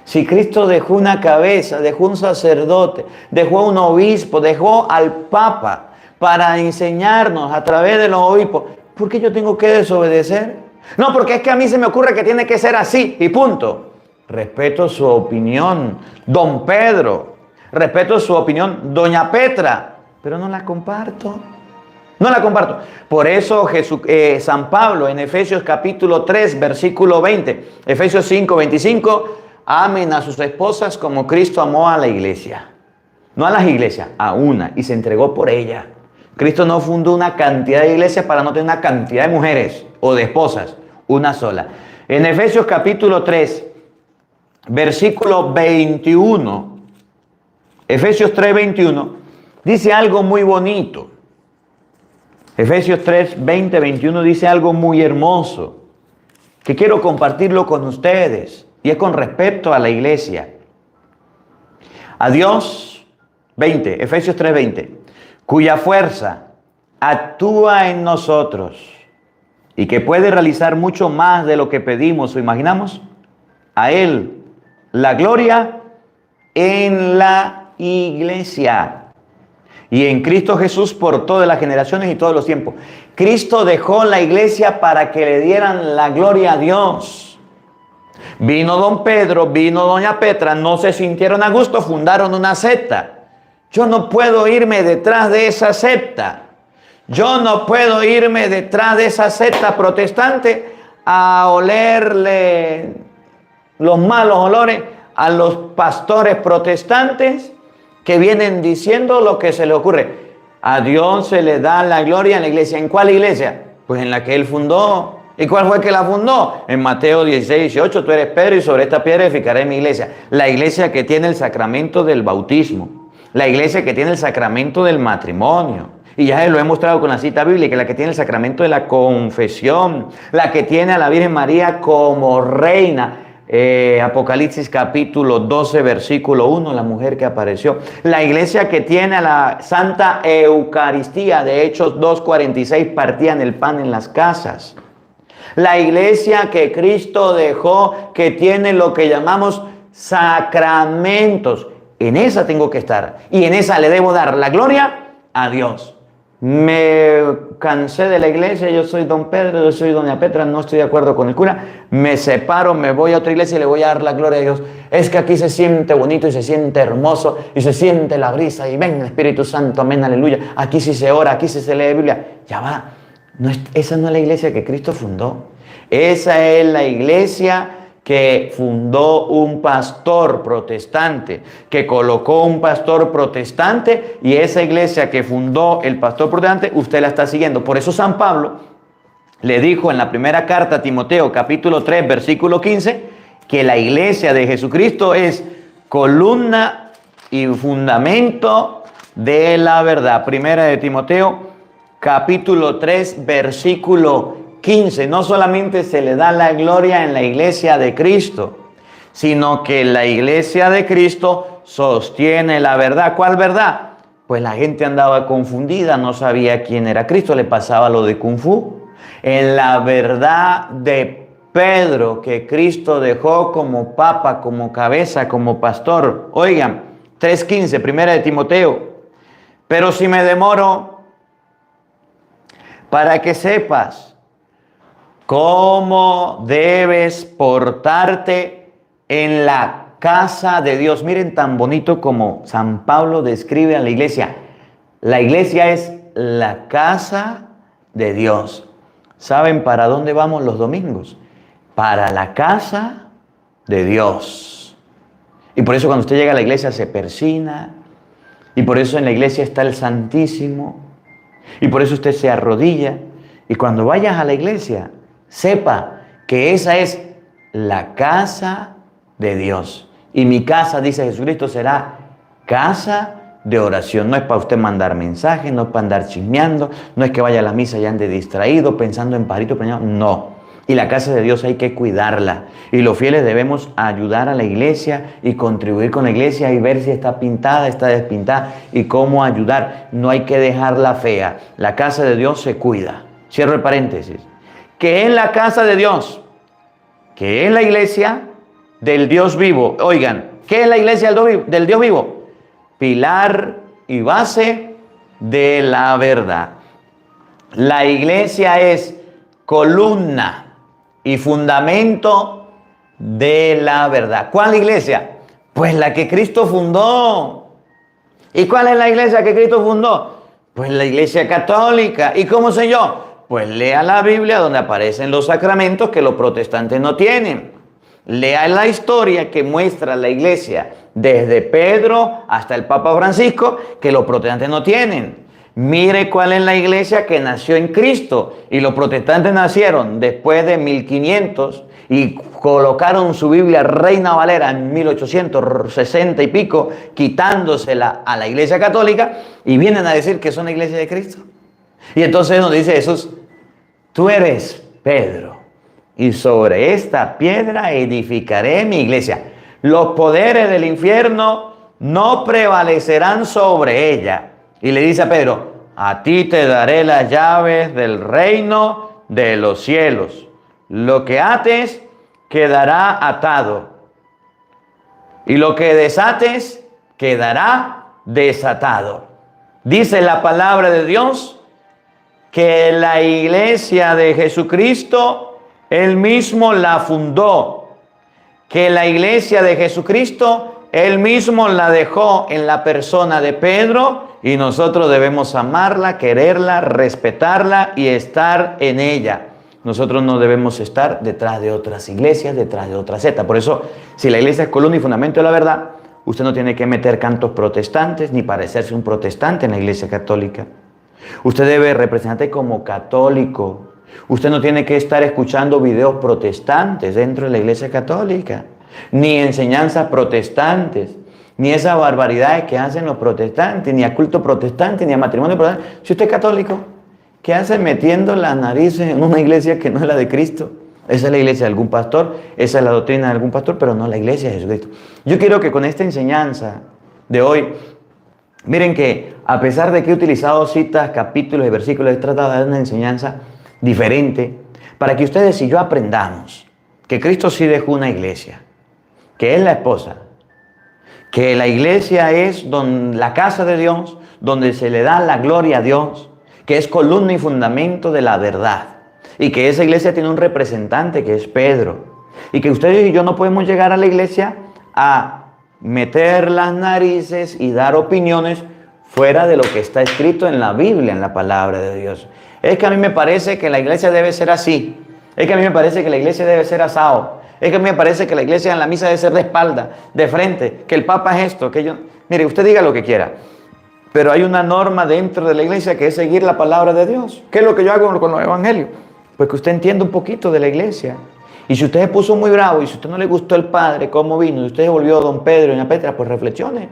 Si Cristo dejó una cabeza, dejó un sacerdote, dejó un obispo, dejó al Papa para enseñarnos a través de los obispos, ¿por qué yo tengo que desobedecer? No, porque es que a mí se me ocurre que tiene que ser así y punto. Respeto su opinión, don Pedro. Respeto su opinión, doña Petra. Pero no la comparto. No la comparto. Por eso San Pablo en Efesios capítulo 3, versículo 20, Efesios 5, 25, amen a sus esposas como Cristo amó a la iglesia. No a las iglesias, a una, y se entregó por ella. Cristo no fundó una cantidad de iglesias para no tener una cantidad de mujeres o de esposas, una sola. En Efesios capítulo 3, versículo 21, Efesios 3, 21, dice algo muy bonito. Efesios 3, 20, 21 dice algo muy hermoso, que quiero compartirlo con ustedes, y es con respecto a la iglesia. A Dios, 20, Efesios 3, 20, cuya fuerza actúa en nosotros y que puede realizar mucho más de lo que pedimos o imaginamos, a Él la gloria en la iglesia y en Cristo Jesús por todas las generaciones y todos los tiempos. Cristo dejó la iglesia para que le dieran la gloria a Dios. Vino don Pedro, vino doña Petra, no se sintieron a gusto, fundaron una secta. Yo no puedo irme detrás de esa secta. Yo no puedo irme detrás de esa secta protestante a olerle los malos olores a los pastores protestantes que vienen diciendo lo que se le ocurre. A Dios se le da la gloria en la iglesia. ¿En cuál iglesia? Pues en la que Él fundó. ¿Y cuál fue el que la fundó? En Mateo 16, 18, tú eres Pedro y sobre esta piedra edificaré mi iglesia. La iglesia que tiene el sacramento del bautismo. La iglesia que tiene el sacramento del matrimonio. Y ya lo he mostrado con la cita bíblica, la que tiene el sacramento de la confesión. La que tiene a la Virgen María como reina. Apocalipsis capítulo 12, versículo 1, la mujer que apareció. La iglesia que tiene a la Santa Eucaristía. De Hechos 2:46, partían el pan en las casas. La iglesia que Cristo dejó, que tiene lo que llamamos sacramentos. En esa tengo que estar y en esa le debo dar la gloria a Dios. Me cansé de la iglesia, yo soy don Pedro, yo soy doña Petra, no estoy de acuerdo con el cura, me separo, me voy a otra iglesia y le voy a dar la gloria a Dios. Es que aquí se siente bonito y se siente hermoso y se siente la brisa y ven el Espíritu Santo, amén, aleluya. Aquí sí se ora, aquí sí se lee Biblia. Ya va, esa no es la iglesia que Cristo fundó. Esa es la iglesia que fundó un pastor protestante, que colocó un pastor protestante, y esa iglesia que fundó el pastor protestante, usted la está siguiendo. Por eso San Pablo le dijo en la primera carta a Timoteo, capítulo 3, versículo 15, que la iglesia de Jesucristo es columna y fundamento de la verdad. Primera de Timoteo, capítulo 3, versículo 15, no solamente se le da la gloria en la iglesia de Cristo, sino que la iglesia de Cristo sostiene la verdad. ¿Cuál verdad? Pues la gente andaba confundida, no sabía quién era Cristo, le pasaba lo de Kung Fu. En la verdad de Pedro que Cristo dejó como papa, como cabeza, como pastor. Oigan, 3:15, primera de Timoteo. Pero si me demoro, para que sepas cómo debes portarte en la casa de Dios. Miren tan bonito como San Pablo describe a la iglesia. La iglesia es la casa de Dios. ¿Saben para dónde vamos los domingos? Para la casa de Dios. Y por eso cuando usted llega a la iglesia se persina. Y por eso en la iglesia está el Santísimo. Y por eso usted se arrodilla. Y cuando vayas a la iglesia, sepa que esa es la casa de Dios. Y mi casa, dice Jesucristo, será casa de oración. No es para usted mandar mensajes, no es para andar chismeando, no es que vaya a la misa y ande distraído, pensando en parito, no. Y la casa de Dios hay que cuidarla. Y los fieles debemos ayudar a la iglesia y contribuir con la iglesia y ver si está pintada, está despintada y cómo ayudar. No hay que dejarla fea. La casa de Dios se cuida. Cierro el paréntesis. Que es la casa de Dios, que es la iglesia del Dios vivo. Oigan, ¿qué es la iglesia del Dios vivo? Pilar y base de la verdad. La iglesia es columna y fundamento de la verdad. ¿Cuál iglesia? Pues la que Cristo fundó. ¿Y cuál es la iglesia que Cristo fundó? Pues la iglesia católica. ¿Y cómo sé yo? Pues lea la Biblia donde aparecen los sacramentos que los protestantes no tienen. Lea la historia que muestra la iglesia desde Pedro hasta el Papa Francisco que los protestantes no tienen. Mire cuál es la iglesia que nació en Cristo y los protestantes nacieron después de 1500 y colocaron su Biblia Reina Valera en 1860 y pico, quitándosela a la iglesia católica y vienen a decir que son la iglesia de Cristo. Y entonces nos dice Jesús, tú eres Pedro y sobre esta piedra edificaré mi iglesia. Los poderes del infierno no prevalecerán sobre ella. Y le dice a Pedro, a ti te daré las llaves del reino de los cielos. Lo que ates quedará atado y lo que desates quedará desatado. Dice la palabra de Dios que la iglesia de Jesucristo, Él mismo la fundó. Que la iglesia de Jesucristo, Él mismo la dejó en la persona de Pedro y nosotros debemos amarla, quererla, respetarla y estar en ella. Nosotros no debemos estar detrás de otras iglesias, detrás de otras sectas. Por eso, si la iglesia es columna y fundamento de la verdad, usted no tiene que meter cantos protestantes ni parecerse un protestante en la iglesia católica. Usted debe representarse como católico. Usted no tiene que estar escuchando videos protestantes dentro de la iglesia católica, ni enseñanzas protestantes, ni esas barbaridades que hacen los protestantes, ni a culto protestante, ni a matrimonio protestante. Si usted es católico, ¿qué hace metiendo las narices en una iglesia que no es la de Cristo? Esa es la iglesia de algún pastor, esa es la doctrina de algún pastor, pero no la iglesia de Jesucristo. Yo quiero que con esta enseñanza de hoy, miren que a pesar de que he utilizado citas, capítulos y versículos, he tratado de dar una enseñanza diferente para que ustedes y yo aprendamos que Cristo sí dejó una iglesia, que es la esposa, que la iglesia es la casa de Dios, donde se le da la gloria a Dios, que es columna y fundamento de la verdad, y que esa iglesia tiene un representante que es Pedro, y que ustedes y yo no podemos llegar a la iglesia a meter las narices y dar opiniones fuera de lo que está escrito en la Biblia, en la palabra de Dios. Es que a mí me parece que la iglesia debe ser así, es que a mí me parece que la iglesia debe ser asado, es que a mí me parece que la iglesia en la misa debe ser de espalda, de frente, que el Papa es esto, que yo... Mire, usted diga lo que quiera, pero hay una norma dentro de la iglesia que es seguir la palabra de Dios. ¿Qué es lo que yo hago con los evangelios? Pues que usted entienda un poquito de la iglesia. Y si usted se puso muy bravo y si a usted no le gustó el Padre, cómo vino, y usted se volvió don Pedro y doña Petra, pues reflexione.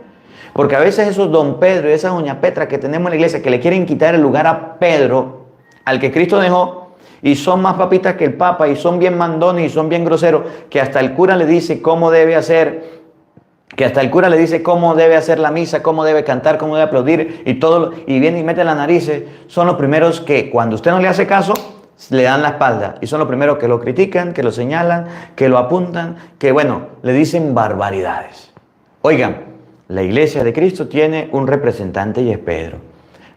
Porque a veces esos don Pedro y esas doña Petra que tenemos en la iglesia que le quieren quitar el lugar a Pedro, al que Cristo dejó, y son más papitas que el Papa y son bien mandones y son bien groseros, que hasta el cura le dice cómo debe hacer, la misa, cómo debe cantar, cómo debe aplaudir y todo, y viene y mete las narices. Son los primeros que cuando usted no le hace caso, le dan la espalda y son los primeros que lo critican, que lo señalan, que lo apuntan, que bueno, le dicen barbaridades. Oigan, la iglesia de Cristo tiene un representante y es Pedro.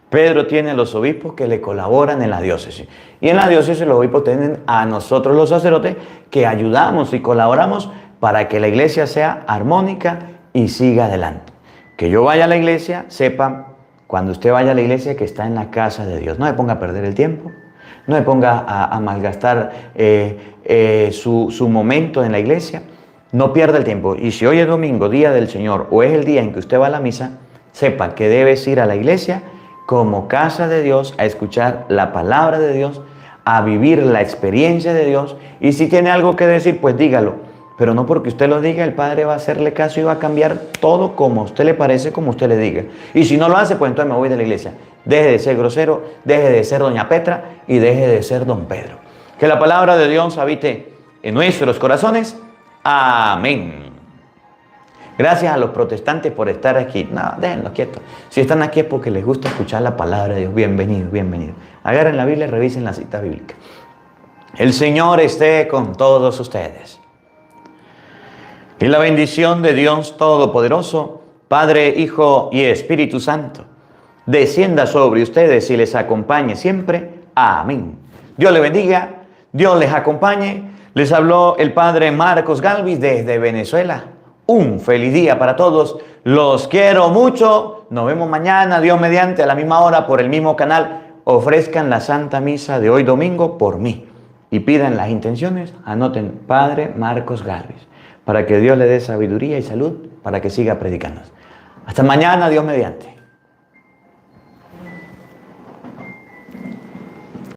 Pedro tiene a los obispos que le colaboran en la diócesis. Y en la diócesis los obispos tienen a nosotros los sacerdotes que ayudamos y colaboramos para que la iglesia sea armónica y siga adelante. Que yo vaya a la iglesia, sepa, cuando usted vaya a la iglesia, que está en la casa de Dios. No me ponga a perder el tiempo, no me ponga a malgastar su momento en la iglesia. No pierda el tiempo. Y si hoy es domingo, día del Señor, o es el día en que usted va a la misa, sepa que debes ir a la iglesia como casa de Dios, a escuchar la palabra de Dios, a vivir la experiencia de Dios. Y si tiene algo que decir, pues dígalo. Pero no porque usted lo diga, el Padre va a hacerle caso y va a cambiar todo como a usted le parece, como usted le diga. Y si no lo hace, pues entonces me voy de la iglesia. Deje de ser grosero, deje de ser doña Petra y deje de ser don Pedro. Que la palabra de Dios habite en nuestros corazones. Amén. Gracias a los protestantes por estar aquí. No, déjenlos quietos. Si están aquí es porque les gusta escuchar la palabra de Dios. Bienvenidos, bienvenidos. Agarren la Biblia y revisen la cita bíblica. El Señor esté con todos ustedes. Y la bendición de Dios Todopoderoso, Padre, Hijo y Espíritu Santo, descienda sobre ustedes y les acompañe siempre. Amén. Dios les bendiga, Dios les acompañe. Les habló el padre Marcos Galvis desde Venezuela. Un feliz día para todos. Los quiero mucho. Nos vemos mañana, Dios mediante, a la misma hora por el mismo canal. Ofrezcan la Santa Misa de hoy domingo por mí. Y pidan las intenciones. Anoten Padre Marcos Galvis. Para que Dios le dé sabiduría y salud para que siga predicando. Hasta mañana, Dios mediante.